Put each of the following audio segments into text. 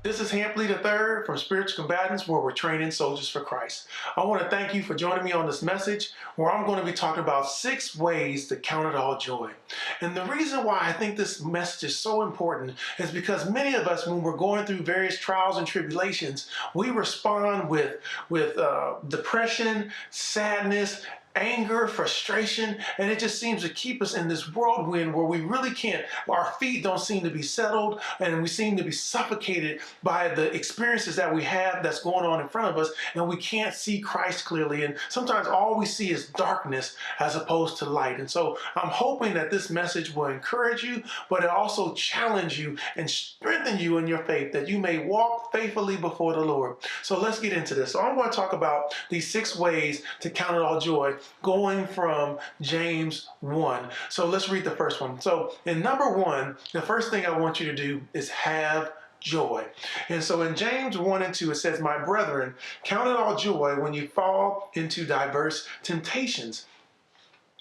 This is Hampley III from Spiritual Combatants, where we're training soldiers for Christ. I want to thank you for joining me on this message, where I'm going to be talking about 6 ways to count it all joy. And the reason why I think this message is so important is because many of us, when we're going through various trials and tribulations, we respond with depression, sadness, anger, frustration, and it just seems to keep us in this whirlwind where we really can't, our feet don't seem to be settled, and we seem to be suffocated by the experiences that we have that's going on in front of us, and we can't see Christ clearly, and sometimes all we see is darkness as opposed to light. And so I'm hoping that this message will encourage you, but it also challenge you and strengthen you in your faith, that you may walk faithfully before the Lord. So let's get into this. So I'm going to talk about these 6 ways to count it all joy, going from James 1. So let's read the first one. So in number 1, the first thing I want you to do is have joy. And so in James 1 and 2, it says, "My brethren, count it all joy when you fall into diverse temptations."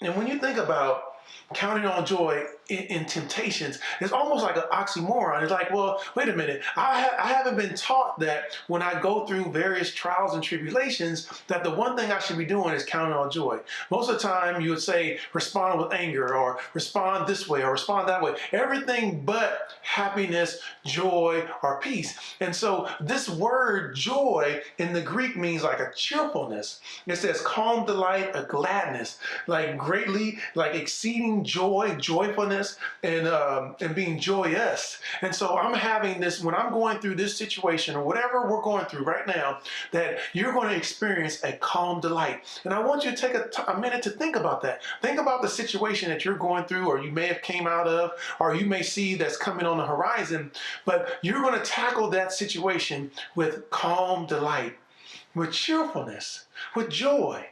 And when you think about counting on joy in temptations, it's almost like an oxymoron. It's like, well, wait a minute. I haven't been taught that when I go through various trials and tribulations, that the one thing I should be doing is counting on joy. Most of the time, you would say respond with anger, or respond this way, or respond that way. Everything but happiness, joy, or peace. And so this word joy in the Greek means like a cheerfulness. It says calm delight, a gladness, like greatly, like exceeding joy, joyfulness, and being joyous. And so I'm having this, when I'm going through this situation or whatever we're going through right now, that you're going to experience a calm delight. And I want you to take a minute to think about that. Think about the situation that you're going through, or you may have came out of, or you may see that's coming on the horizon, but you're going to tackle that situation with calm delight, with cheerfulness, with joy.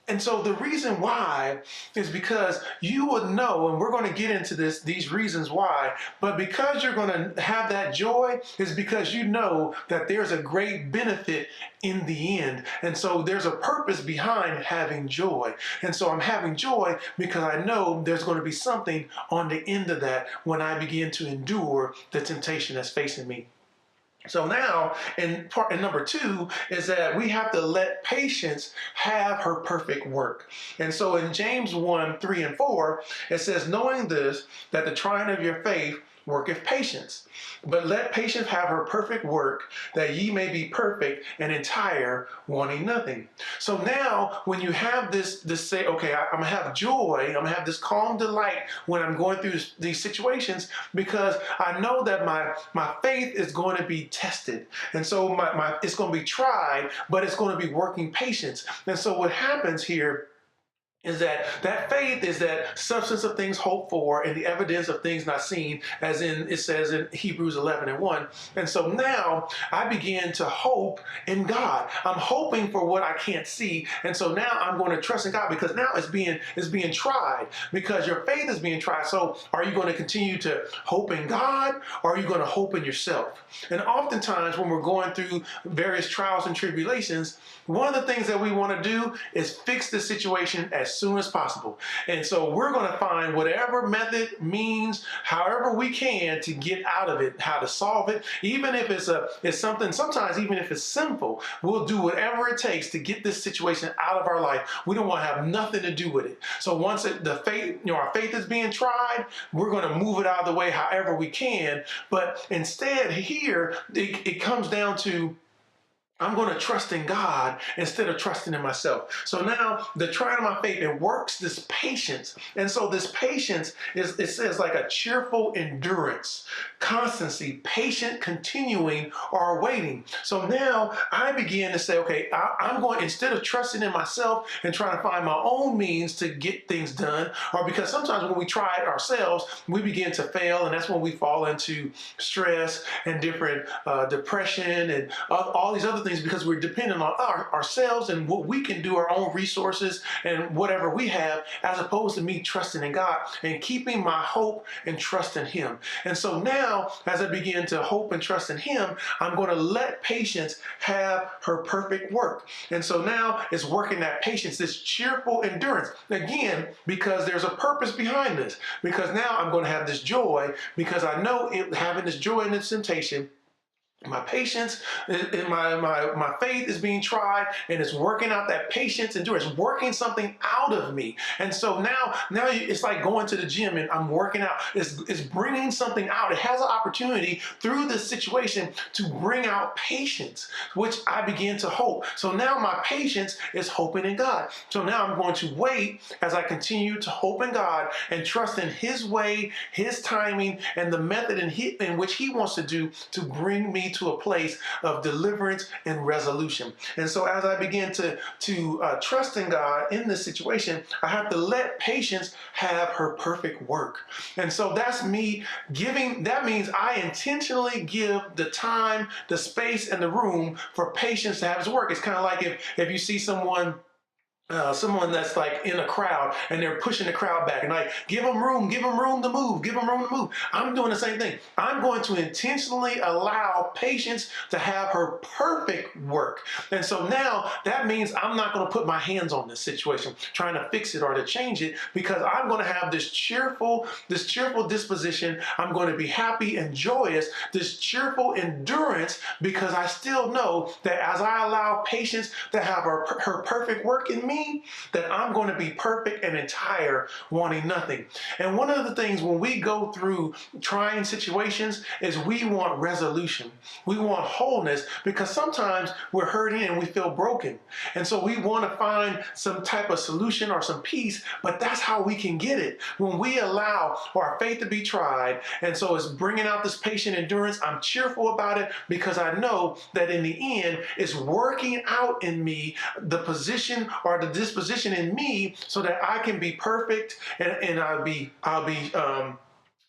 And so the reason why is because you would know, and we're going to get into these reasons why, but because you're going to have that joy is because you know that there's a great benefit in the end. And so there's a purpose behind having joy. And so I'm having joy because I know there's going to be something on the end of that when I begin to endure the temptation that's facing me. So now, in number 2 is that we have to let patience have her perfect work. And so in James 1, 3, and 4, it says, "Knowing this, that the trying of your faith worketh patience. But let patience have her perfect work, that ye may be perfect and entire, wanting nothing." So now, when you have this say, okay, I'm gonna have joy, I'm gonna have this calm delight when I'm going through these situations, because I know that my faith is going to be tested. And so it's going to be tried, but it's going to be working patience. And so what happens here is that faith is that substance of things hoped for and the evidence of things not seen, as in it says in Hebrews 11 and 1. And so now I begin to hope in God. I'm hoping for what I can't see. And so now I'm going to trust in God, because now it's being tried, because your faith is being tried. So are you going to continue to hope in God, or are you going to hope in yourself? And oftentimes when we're going through various trials and tribulations, one of the things that we want to do is fix the situation as soon as possible. And so we're going to find whatever method, means, however we can to get out of it, how to solve it. Even if it's something, sometimes even if it's sinful, we'll do whatever it takes to get this situation out of our life. We don't want to have nothing to do with it. So once our faith is being tried, we're going to move it out of the way however we can. But instead here, it comes down to, I'm going to trust in God instead of trusting in myself. So now the trying of my faith, it works this patience. And so this patience is, it says, like a cheerful endurance, constancy, patient, continuing, or waiting. So now I begin to say, okay, I'm going, instead of trusting in myself and trying to find my own means to get things done, or because sometimes when we try it ourselves, we begin to fail, and that's when we fall into stress and different depression and all these other things, because we're dependent on ourselves and what we can do, our own resources and whatever we have, as opposed to me trusting in God and keeping my hope and trust in Him. And so now, as I begin to hope and trust in Him, I'm going to let patience have her perfect work. And so now it's working that patience, this cheerful endurance. Again, because there's a purpose behind this. Because now I'm going to have this joy, because I know having this joy in this temptation my patience and my faith is being tried, and it's working out that patience, endurance, working something out of me. And so now it's like going to the gym and I'm working out. It's bringing something out. It has an opportunity through this situation to bring out patience, which I begin to hope. So now my patience is hoping in God. So now I'm going to wait as I continue to hope in God and trust in His way, His timing, and the method in which He wants to do to bring me to a place of deliverance and resolution. And so as I begin to trust in God in this situation, I have to let patience have her perfect work. And so that's me giving, that means I intentionally give the time, the space, and the room for patience to have its work. It's kind of like if you see someone that's like in a crowd and they're pushing the crowd back and like give them room to move, give them room to move. I'm doing the same thing. I'm going to intentionally allow patience to have her perfect work. And so now that means I'm not going to put my hands on this situation trying to fix it or to change it, because I'm going to have this cheerful disposition. I'm going to be happy and joyous, this cheerful endurance, because I still know that as I allow patience to have her perfect work in me, that I'm going to be perfect and entire, wanting nothing. And one of the things when we go through trying situations is we want resolution. We want wholeness, because sometimes we're hurting and we feel broken. And so we want to find some type of solution or some peace, but that's how we can get it. When we allow our faith to be tried, and so it's bringing out this patient endurance, I'm cheerful about it because I know that in the end, it's working out in me the position or the disposition in me so that I can be perfect, and I'll be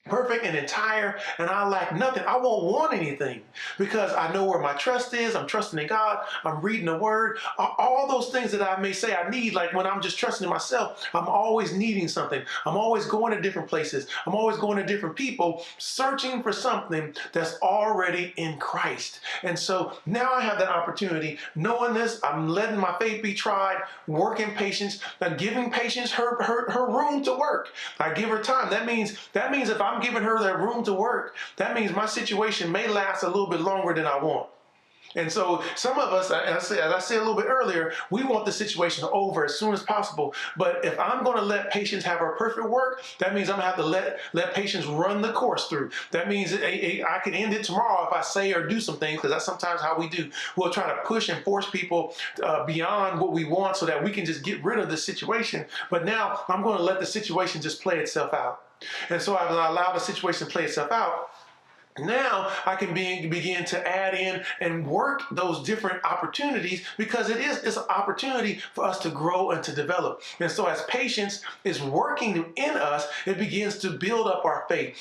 perfect and entire, and I lack nothing. I won't want anything because I know where my trust is. I'm trusting in God. I'm reading the word. All those things that I may say I need, like when I'm just trusting in myself, I'm always needing something. I'm always going to different places. I'm always going to different people, searching for something that's already in Christ. And so now I have that opportunity, knowing this, I'm letting my faith be tried, working patience, giving patience her room to work. I give her time. That means if I'm giving her that room to work, that means my situation may last a little bit longer than I want. And so some of us, as I said a little bit earlier, we want the situation over as soon as possible. But if I'm going to let patience have her perfect work, that means I'm going to have to let patience run the course through. That means I could end it tomorrow if I say or do some things, because that's sometimes how we do. We'll try to push and force people beyond what we want so that we can just get rid of the situation. But now I'm going to let the situation just play itself out. And so as I allow the situation to play itself out, now I can begin to add in and work those different opportunities, because it's an opportunity for us to grow and to develop. And so as patience is working in us, it begins to build up our faith.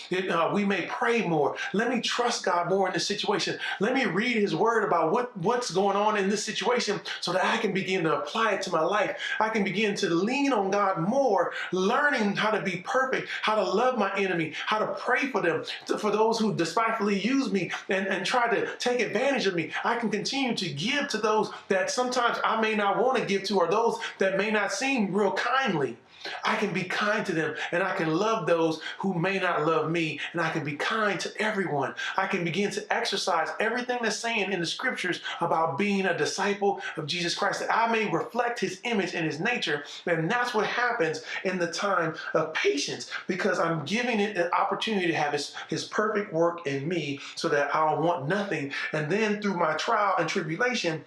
We may pray more. Let me trust God more in this situation. Let me read His word about what's going on in this situation so that I can begin to apply it to my life. I can begin to lean on God more, learning how to be perfect, how to love my enemy, how to pray for them, for those who despise use me and try to take advantage of me. I can continue to give to those that sometimes I may not want to give to, or those that may not seem real kindly. I can be kind to them, and I can love those who may not love me, and I can be kind to everyone. I can begin to exercise everything that's saying in the scriptures about being a disciple of Jesus Christ, that I may reflect His image and His nature. And that's what happens in the time of patience, because I'm giving it an opportunity to have His perfect work in me so that I'll want nothing. And then through my trial and tribulation,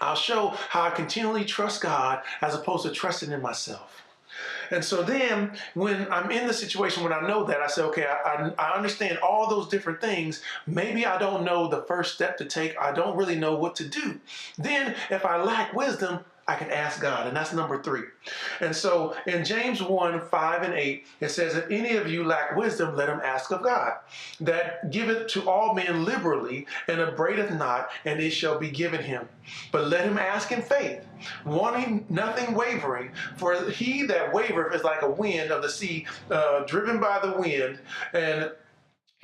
I'll show how I continually trust God as opposed to trusting in myself. And so then when I'm in the situation, when I know that, I say, okay, I understand all those different things. Maybe I don't know the first step to take. I don't really know what to do. Then if I lack wisdom, I can ask God, and that's number 3. And so in James 1:5-8, it says, if any of you lack wisdom, let him ask of God, that giveth to all men liberally, and upbraideth not, and it shall be given him. But let him ask in faith, wanting nothing wavering, for he that wavereth is like a wind of the sea, driven by the wind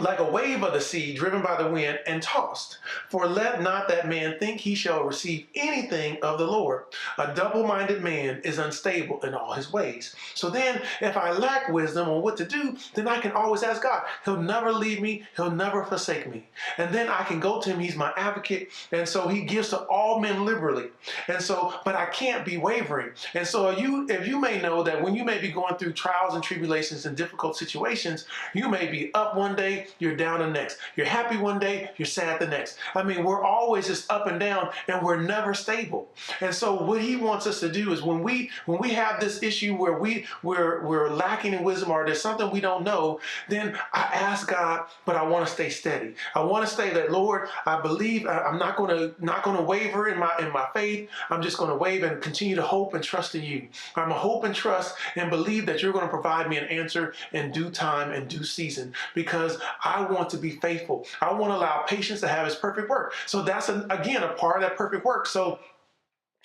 like a wave of the sea driven by the wind and tossed. For let not that man think he shall receive anything of the Lord. A double-minded man is unstable in all his ways. So then, if I lack wisdom on what to do, then I can always ask God. He'll never leave me. He'll never forsake me. And then I can go to him. He's my advocate. And so he gives to all men liberally. And so, but I can't be wavering. And so if you may know that when you may be going through trials and tribulations and difficult situations, you may be up one day, you're down the next. You're happy one day, you're sad the next. I mean, we're always just up and down, and we're never stable. And so what he wants us to do is when we have this issue where we're lacking in wisdom, or there's something we don't know, then I ask God, but I want to stay steady. I want to say that, Lord, I believe. I'm not going to waver in my faith. I'm just going to waver and continue to hope and trust in you. I'm going to hope and trust and believe that you're going to provide me an answer in due time and due season, because I want to be faithful. I want to allow patience to have its perfect work. So that's, again, a part of that perfect work. So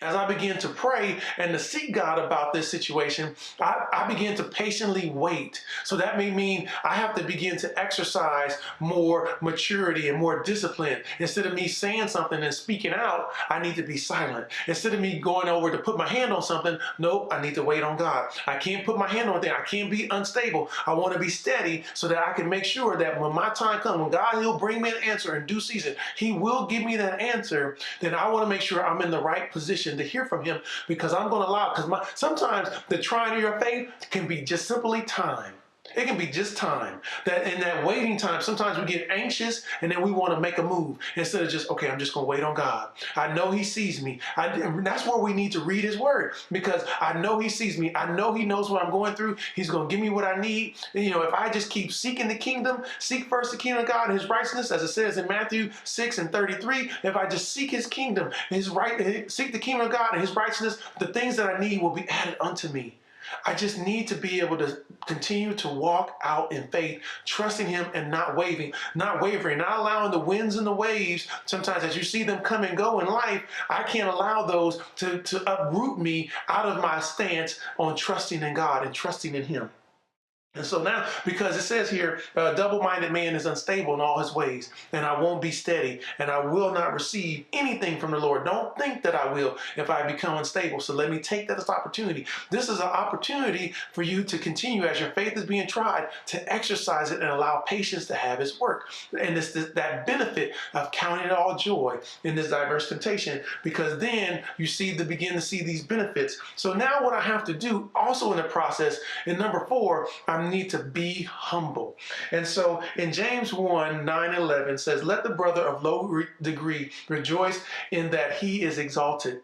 as I began to pray and to seek God about this situation, I began to patiently wait. So that may mean I have to begin to exercise more maturity and more discipline. Instead of me saying something and speaking out, I need to be silent. Instead of me going over to put my hand on something, nope, I need to wait on God. I can't put my hand on things. I can't be unstable. I want to be steady so that I can make sure that when my time comes, when God, he'll bring me an answer in due season. He will give me that answer. Then I want to make sure I'm in the right position to hear from him, because I'm going to allow, because sometimes the trying of your faith can be just simply time. It can be just time. That in that waiting time, sometimes we get anxious and then we want to make a move instead of just, okay, I'm just going to wait on God. I know he sees me. And that's where we need to read his word, because I know he sees me. I know he knows what I'm going through. He's going to give me what I need. And, if I just keep seeking the kingdom, seek first the kingdom of God and his righteousness, as it says in Matthew 6:33, if I just seek his kingdom, seek the kingdom of God and his righteousness, the things that I need will be added unto me. I just need to be able to continue to walk out in faith, trusting him and not wavering, not allowing the winds and the waves. Sometimes as you see them come and go in life, I can't allow those to uproot me out of my stance on trusting in God and trusting in him. And so now, because it says here, a double-minded man is unstable in all his ways, and I won't be steady, and I will not receive anything from the Lord. Don't think that I will if I become unstable. So let me take that as opportunity. This is an opportunity for you to continue, as your faith is being tried, to exercise it and allow patience to have its work. And that benefit of counting it all joy in this diverse temptation, because then you begin to see these benefits. So now what I have to do also in the process, in number 4, I need to be humble. And so in James 1:9-11 says, let the brother of low degree rejoice in that he is exalted,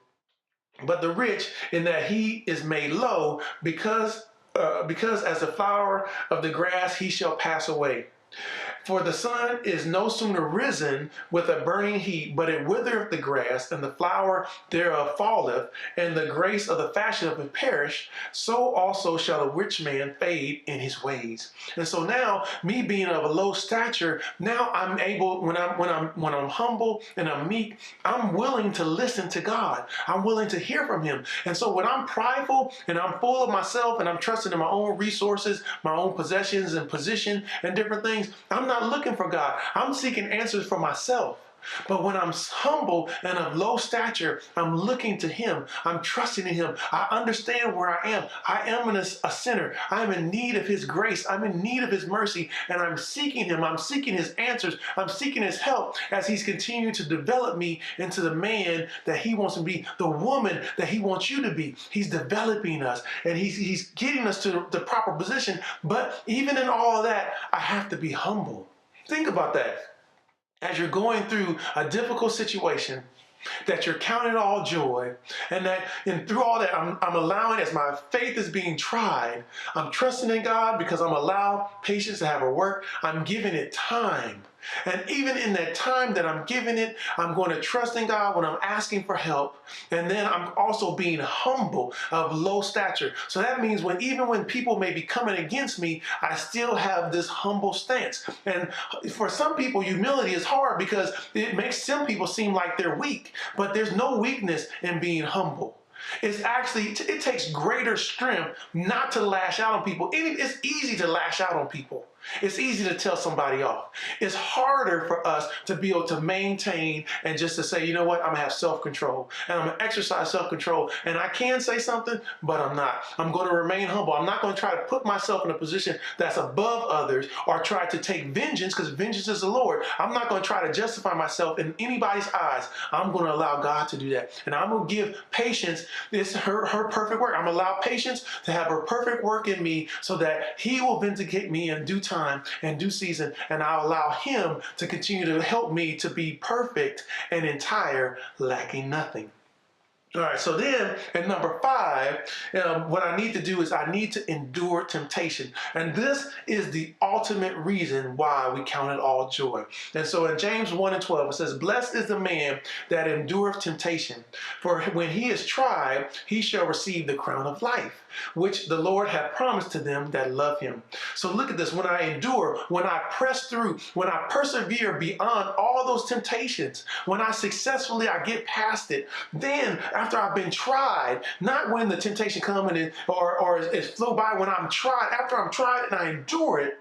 but the rich in that he is made low, because as the flower of the grass he shall pass away. For the sun is no sooner risen with a burning heat, but it withereth the grass, and the flower thereof falleth, and the grace of the fashion of it perish. So also shall a rich man fade in his ways. And so now, me being of a low stature, now I'm able, when I'm humble and I'm meek, I'm willing to listen to God. I'm willing to hear from him. And so when I'm prideful and I'm full of myself and I'm trusting in my own resources, my own possessions and position and different things, I'm not looking for God. I'm seeking answers for myself. But when I'm humble and of low stature, I'm looking to him. I'm trusting in him. I understand where I am. I am a sinner. I'm in need of his grace. I'm in need of his mercy. And I'm seeking him. I'm seeking his answers. I'm seeking his help as he's continuing to develop me into the man that he wants to be, the woman that he wants you to be. He's developing us and he's getting us to the proper position. But even in all of that, I have to be humble. Think about that. As you're going through a difficult situation, that you're counting all joy, and through all that, I'm allowing, as my faith is being tried, I'm trusting in God because I'm allowed patience to have her work. I'm giving it time. And even in that time that I'm giving it, I'm going to trust in God when I'm asking for help. And then I'm also being humble, of low stature. So that means even when people may be coming against me, I still have this humble stance. And for some people, humility is hard because it makes some people seem like they're weak. But there's no weakness in being humble. It takes greater strength not to lash out on people. It's easy to lash out on people. It's easy to tell somebody off. It's harder for us to be able to maintain and just to say, you know what, I'm gonna have self-control and I'm gonna exercise self-control. And I can say something, but I'm not. I'm gonna remain humble. I'm not gonna try to put myself in a position that's above others or try to take vengeance, because vengeance is the Lord. I'm not gonna try to justify myself in anybody's eyes. I'm gonna allow God to do that. And I'm gonna give patience her perfect work. I'm gonna allow patience to have her perfect work in me so that He will vindicate me in due time and due season, and I'll allow Him to continue to help me to be perfect and entire, lacking nothing. All right, so then at number 5, what I need to do is I need to endure temptation. And this is the ultimate reason why we count it all joy. And so in James 1:12, it says, "Blessed is the man that endureth temptation, for when he is tried, he shall receive the crown of life, which the Lord hath promised to them that love him." So look at this. When I endure, when I press through, when I persevere beyond all those temptations, when I get past it, then after I've been tried, not when the temptation comes or it's flew by, when I'm tried, after I'm tried and I endure it,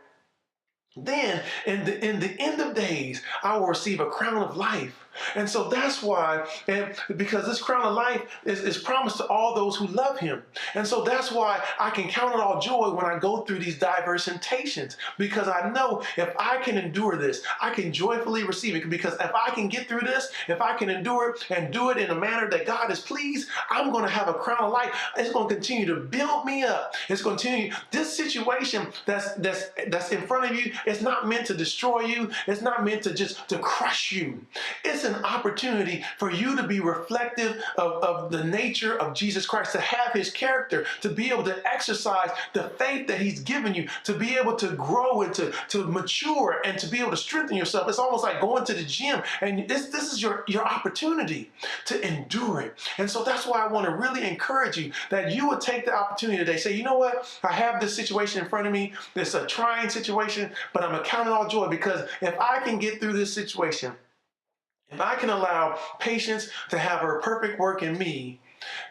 then in the end of days, I will receive a crown of life. And so that's why, and because this crown of life is promised to all those who love Him. And so that's why I can count it all joy when I go through these diverse temptations, because I know if I can endure this, I can joyfully receive it. Because if I can get through this, if I can endure it and do it in a manner that God is pleased, I'm going to have a crown of life. It's going to continue to build me up. It's going to continue. This situation that's in front of you, it's not meant to destroy you. It's not meant to just to crush you. It's an opportunity for you to be reflective of the nature of Jesus Christ, to have His character, to be able to exercise the faith that He's given you, to be able to grow and to mature and to be able to strengthen yourself. It's almost like going to the gym, and this is your opportunity to endure it. And so that's why I want to really encourage you that you would take the opportunity today. Say, you know what? I have this situation in front of me. It's a trying situation, but I'm going to count it all joy, because if I can get through this situation, if I can allow patience to have her perfect work in me,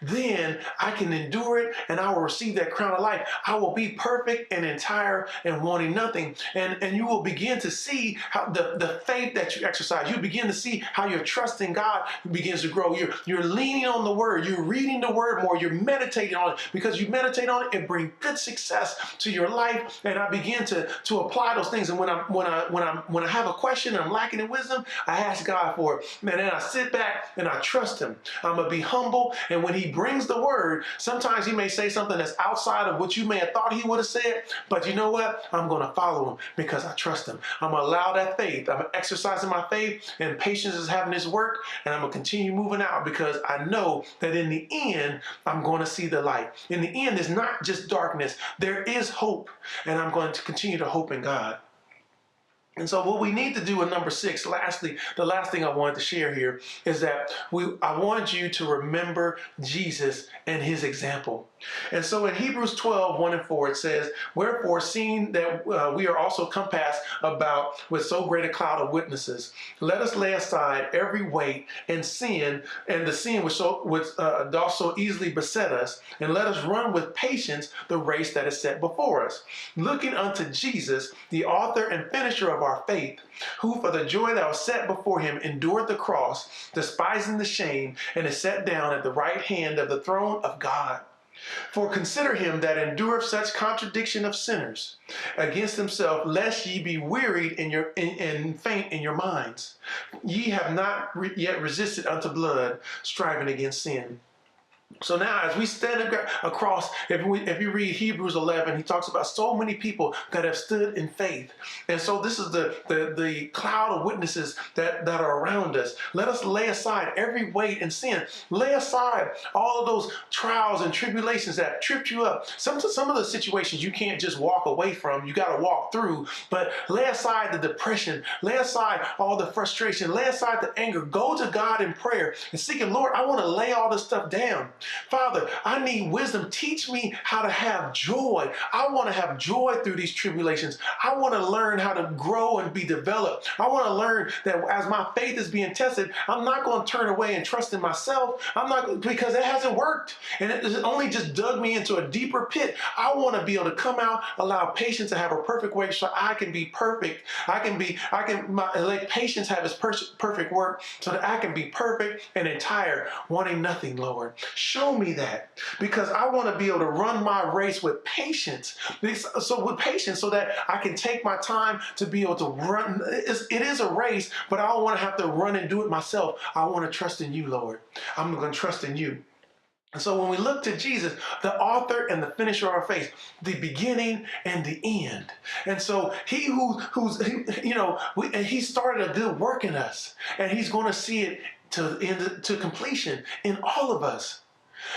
then I can endure it and I will receive that crown of life. I will be perfect and entire and wanting nothing. And you will begin to see how the faith that you exercise, you begin to see how your trust in God begins to grow. You're leaning on the Word. You're reading the Word more. You're meditating on it. Because you meditate on it, it brings good success to your life. And I begin to apply those things. And when I have a question and I'm lacking in wisdom, I ask God for it. And then I sit back and I trust Him. I'm going to be humble. And when He brings the word, sometimes He may say something that's outside of what you may have thought He would have said, but you know what? I'm going to follow Him because I trust Him. I'm going to allow that faith. I'm exercising my faith, and patience is having His work, and I'm going to continue moving out because I know that in the end, I'm going to see the light. In the end, it's not just darkness. There is hope, and I'm going to continue to hope in God. And so what we need to do in number 6, lastly, the last thing I wanted to share here is that I want you to remember Jesus and His example. And so in Hebrews 12:1-4, it says, "Wherefore, seeing that we are also compassed about with so great a cloud of witnesses, let us lay aside every weight and sin, and the sin which doth so easily beset us, and let us run with patience the race that is set before us, looking unto Jesus, the author and finisher of our faith, who for the joy that was set before Him endured the cross, despising the shame, and is set down at the right hand of the throne of God. For consider him that endureth such contradiction of sinners against himself, lest ye be wearied and faint in your minds. Ye have not yet resisted unto blood, striving against sin." So now, as we stand across, if you read Hebrews 11, he talks about so many people that have stood in faith. And so this is the cloud of witnesses that are around us. Let us lay aside every weight and sin. Lay aside all of those trials and tribulations that have tripped you up. Some of the situations you can't just walk away from. You got to walk through. But lay aside the depression. Lay aside all the frustration. Lay aside the anger. Go to God in prayer and seek Him. Lord, I want to lay all this stuff down. Father, I need wisdom. Teach me how to have joy. I want to have joy through these tribulations. I want to learn how to grow and be developed. I want to learn that as my faith is being tested, I'm not going to turn away and trust in myself. I'm not, because it hasn't worked. And it only just dug me into a deeper pit. I want to be able to come out, allow patience to have a perfect way so I can be perfect. Let patience have its perfect work so that I can be perfect and entire, wanting nothing, Lord. Show me that, because I want to be able to run my race with patience. So that I can take my time to be able to run. It is a race, but I don't want to have to run and do it myself. I want to trust in you, Lord. I'm going to trust in you. And so when we look to Jesus, the author and the finisher of our faith, the beginning and the end. And so he he started a good work in us, and he's going to see it to completion in all of us.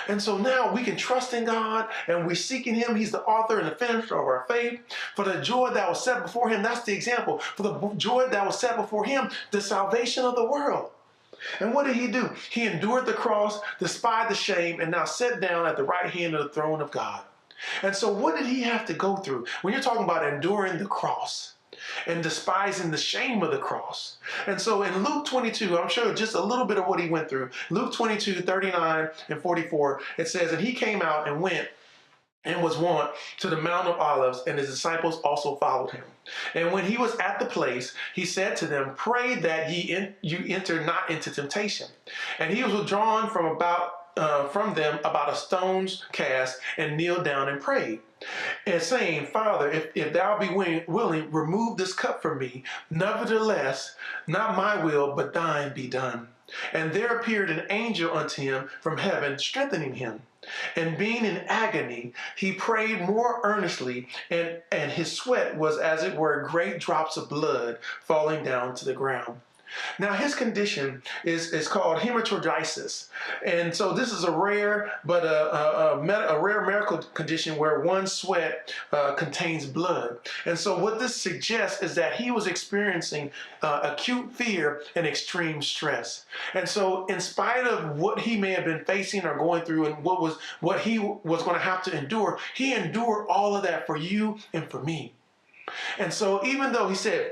And so now we can trust in God, and we're seeking him. He's the author and the finisher of our faith. For the joy that was set before him, that's the example. For the joy that was set before him, the salvation of the world. And what did he do? He endured the cross, despised the shame, and now sat down at the right hand of the throne of God. And so what did he have to go through? When you're talking about enduring the cross and despising the shame of the cross. And so in Luke 22, I'm sure just a little bit of what he went through. Luke 22, 39 and 44, it says, and he came out and went and was wont to the Mount of Olives, and his disciples also followed him. And when he was at the place, he said to them, pray that you enter not into temptation. And he was withdrawn from them about a stone's cast, and kneeled down and prayed, and saying, Father, if thou be willing, remove this cup from me. Nevertheless, not my will, but thine be done. And there appeared an angel unto him from heaven, strengthening him. And being in agony, he prayed more earnestly, and his sweat was as it were great drops of blood falling down to the ground. Now his condition is called hematidrosis, and so this is a rare medical condition where one sweat contains blood. And so what this suggests is that he was experiencing acute fear and extreme stress. And so in spite of what he may have been facing or going through, and what he was going to have to endure, he endured all of that for you and for me. And so even though he said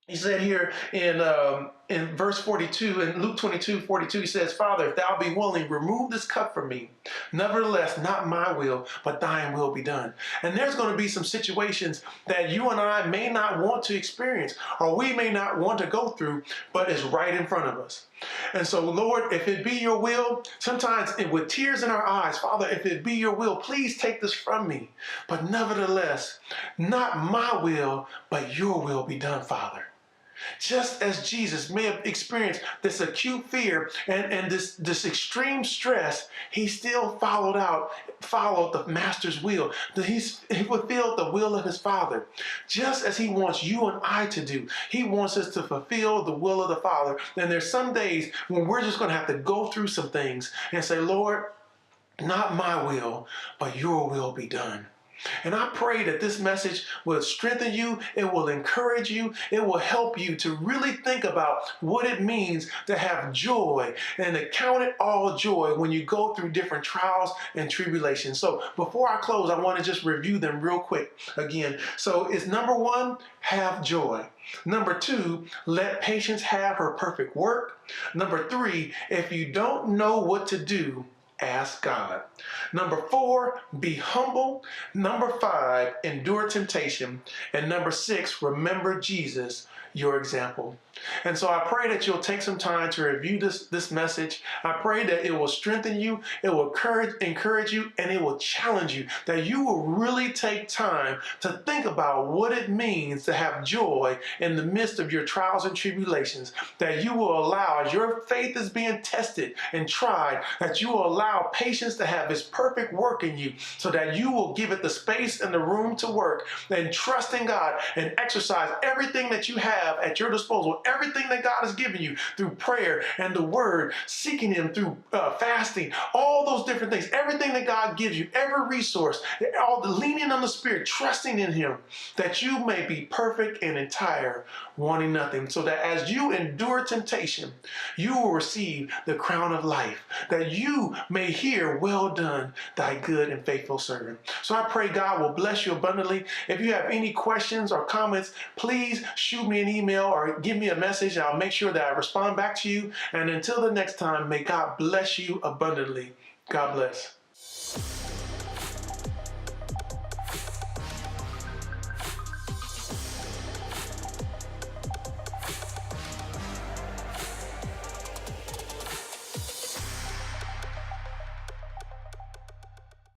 here in verse 42, in Luke 22:42, he says, Father, if thou be willing, remove this cup from me. Nevertheless, not my will, but thine will be done. And there's going to be some situations that you and I may not want to experience, or we may not want to go through, but it's right in front of us. And so, Lord, if it be your will, sometimes with tears in our eyes, Father, if it be your will, please take this from me. But nevertheless, not my will, but your will be done, Father. Just as Jesus may have experienced this acute fear and this extreme stress, he still followed the master's will. He fulfilled the will of his Father. Just as he wants you and I to do. He wants us to fulfill the will of the Father. And there's some days when we're just going to have to go through some things and say, Lord, not my will, but your will be done. And I pray that this message will strengthen you, it will encourage you, it will help you to really think about what it means to have joy and to count it all joy when you go through different trials and tribulations. So before I close, I want to just review them real quick again. So it's number 1, have joy. Number 2, let patience have her perfect work. Number 3, if you don't know what to do, ask God. Number 4, be humble. Number 5, endure temptation. And number 6, remember Jesus, your example. And so I pray that you'll take some time to review this message. I pray that it will strengthen you, it will encourage you, and it will challenge you, that you will really take time to think about what it means to have joy in the midst of your trials and tribulations, that you will allow, as your faith is being tested and tried, that you will allow patience to have its perfect work in you, so that you will give it the space and the room to work, and trust in God and exercise everything that you have have at your disposal everything that God has given you through prayer and the word, seeking Him through fasting, all those different things, everything that God gives you, every resource, all the leaning on the Spirit, trusting in Him, that you may be perfect and entire, wanting nothing, so that as you endure temptation, you will receive the crown of life, that you may hear, well done, thy good and faithful servant. So I pray God will bless you abundantly. If you have any questions or comments, please shoot me an email or give me a message, and I'll make sure that I respond back to you. And until the next time, may God bless you abundantly. God bless.